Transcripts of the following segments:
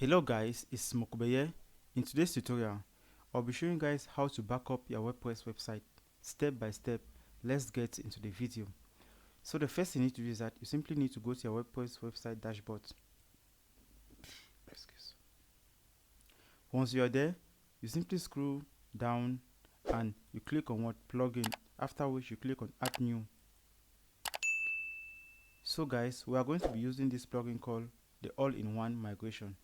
Hello guys, it's Mokube here. In today's tutorial, I'll be showing you guys how to back up your WordPress website step by step. Let's get into the video. So the first thing you need to do is that you simply need to go to your WordPress website dashboard. Once you are there, you simply scroll down and you click on what plugin, after which you click on add new. So guys, we are going to be using this plugin called the all-in-one migration.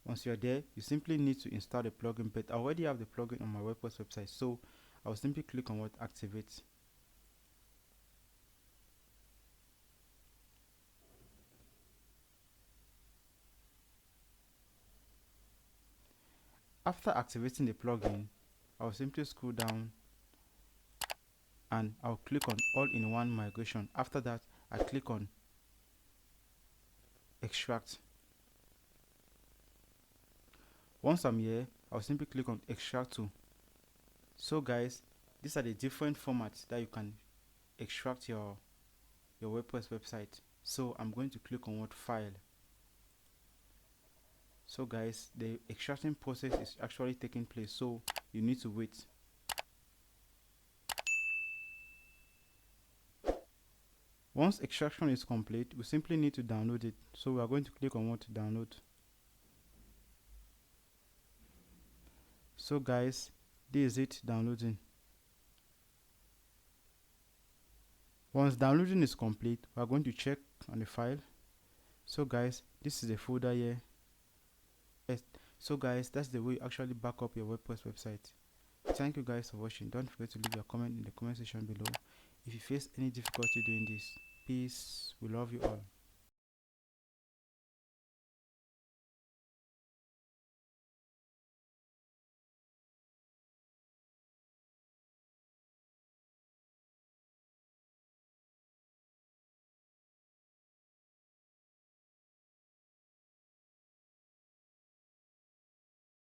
Once you are there, you simply need to install the plugin, but I already have the plugin on my WordPress website, so I will simply click on what activate. After activating the plugin, I will simply scroll down and I'll click on all-in-one migration. After that, I click on extract. Once I'm here, I'll simply click on extract to. So guys, these are the different formats that you can extract your WordPress website. So I'm going to click on what file. So guys, the extraction process is actually taking place, so you need to wait. Once extraction is complete, we simply need to download it. So we are going to click on what to download. So guys, this is it downloading. Once downloading is complete, we are going to check on the file. So guys, this is the folder here. So guys, that's the way you actually back up your WordPress website. Thank you guys for watching. Don't forget to leave your comment in the comment section below if you face any difficulty doing this. Peace. We love you all.